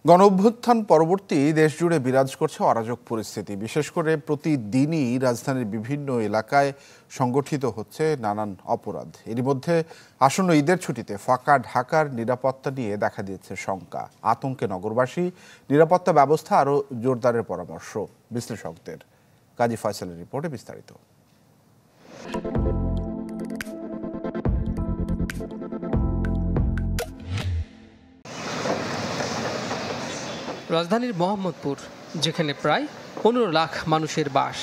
গণঅভ্যুত্থান পরবর্তী দেশজুড়ে বিরাজ করছে অরাজক পরিস্থিতি। বিশেষ করে প্রতিদিনই রাজধানীর বিভিন্ন এলাকায় সংগঠিত হচ্ছে নানান অপরাধ। এরই মধ্যে আসন্ন ঈদের ছুটিতে ফাঁকা ঢাকার নিরাপত্তা নিয়ে দেখা দিয়েছে শঙ্কা। আতঙ্কে নগরবাসী, নিরাপত্তা ব্যবস্থা আরও জোরদারের পরামর্শ বিশ্লেষকদের। কাজী ফয়সালের রিপোর্টে বিস্তারিত। রাজধানীর মোহাম্মদপুর, যেখানে প্রায় 15 লাখ মানুষের বাস।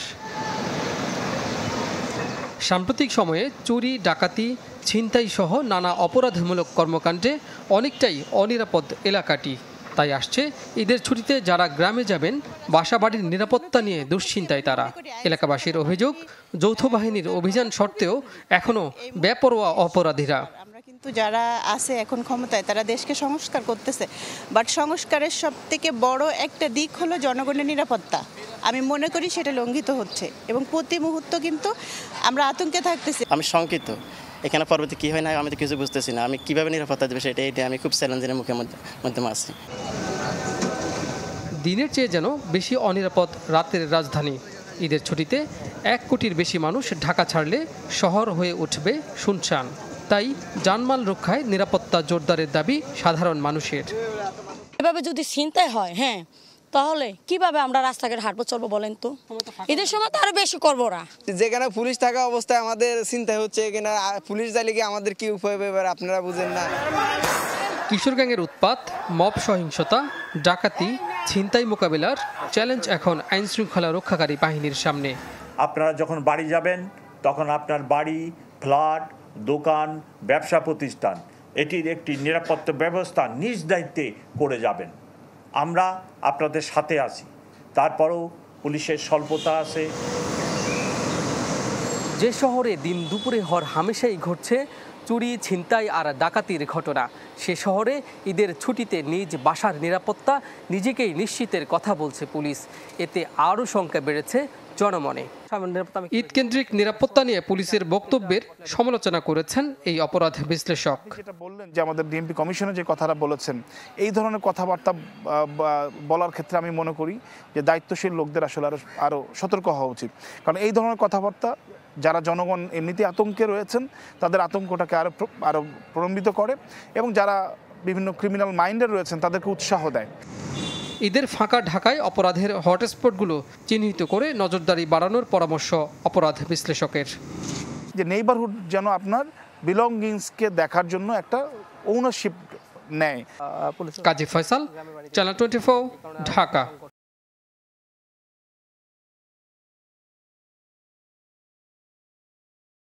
সাম্প্রতিক সময়ে চুরি, ডাকাতি, ছিনতাই সহ নানা অপরাধমূলক কর্মকাণ্ডে অনেকটাই অনিরাপদ এলাকাটি। তাই আসছে ঈদের ছুটিতে যারা গ্রামে যাবেন, বাসাবাড়ির নিরাপত্তা নিয়ে দুশ্চিন্তায় তারা। এলাকাবাসীর অভিযোগ, যৌথ বাহিনীর অভিযান সত্ত্বেও এখনও বেপরোয়া অপরাধীরা। কিন্তু যারা আছে এখন ক্ষমতায়, তারা দেশকে সংস্কার করতেছে, বাট সংস্কারের সবথেকে বড় একটা দিক হলো জনগণের নিরাপত্তা। আমি মনে করি সেটা লঙ্ঘিত হচ্ছে এবং প্রতি মুহূর্ত কিন্তু আমরা আতঙ্কে থাকতেছি। আমি শঙ্কিত, এখানে পরবর্তী কী হয় না আমি তো কিছু বুঝতেছি না। আমি কিভাবে নিরাপত্তা দেবো এটা আমি খুব চ্যালেঞ্জের মধ্যে আছি। দিনের চেয়ে যেন বেশি অনিরাপদ রাতের রাজধানী। ঈদের ছুটিতে 1 কোটির বেশি মানুষ ঢাকা ছাড়লে শহর হয়ে উঠবে শুনশান। তাই জানমাল রক্ষায় নিরাপত্তা জোরদারের দাবি সাধারণ মানুষের। এভাবে যদি ছিনতাই হয়, তাহলে কিভাবে আমরা রাস্তাঘাটে হাঁটবো, চলবো বলেন তো? ঈদের সময় তো আরো বেশি করবো না। যেখানে পুলিশ থাকা অবস্থায় আমাদের চিন্তায় হচ্ছে, এখানে পুলিশ যাইলে কি আমাদের কি উপায় হবে আপনারা বুঝেন না। কিশোর গ্যাংয়ের উৎপাত, মব সহিংসতা, ডাকাতি, ছিনতাই মোকাবিলার চ্যালেঞ্জ এখন আইন শৃঙ্খলা রক্ষাকারী বাহিনীর সামনে। আপনারা যখন বাড়ি যাবেন, তখন আপনার বাড়ি, ফ্ল্যাট, দোকান, ব্যবসা প্রতিষ্ঠান এটির একটি নিরাপত্তা ব্যবস্থা নিজ দায়িত্বে করে যাবেন। আমরা আপনাদের সাথে আছি। তারপরেও পুলিশের স্বল্পতা আছে। যে শহরে দিন দুপুরে হামেশাই ঘটছে চুরি, ছিনতাই আর ডাকাতির ঘটনা, সে শহরে ঈদের ছুটিতে নিজ বাসার নিরাপত্তা নিজেকেই নিশ্চিতের কথা বলছে পুলিশ। এতে আরও শঙ্কা বেড়েছে জনমনে। ঈদ কেন্দ্রিক নিরাপত্তা নিয়ে পুলিশের বক্তব্যের সমালোচনা করেছেন এই অপরাধ বিশ্লেষক। যেটা বললেন যে আমাদের ডিএমপি কমিশনে যে কথাটা বলেছেন, এই ধরনের কথাবার্তা বলার ক্ষেত্রে আমি মনে করি যে দায়িত্বশীল লোকদের আসলে আরও সতর্ক হওয়া উচিত। কারণ এই ধরনের কথাবার্তা যারা জনগণ এমনিতে আতঙ্কে রয়েছেন, তাদের আতঙ্কটাকে আরও প্রলম্বিত করে এবং যারা বিভিন্ন ক্রিমিনাল মাইন্ডে রয়েছেন তাদেরকে উৎসাহ দেয়। ঈদের ফাঁকা ঢাকায় অপরাধের হটস্পটগুলো চিহ্নিত করে নজরদারি বাড়ানোর পরামর্শ অপরাধ বিশ্লেষকের। যে নেইবারহুড যেন আপনার বিলঙ্গিংসকে দেখার জন্য একটা ওনারশিপ নেয়। কাজী ফয়সাল, চ্যানেল 24, ঢাকা।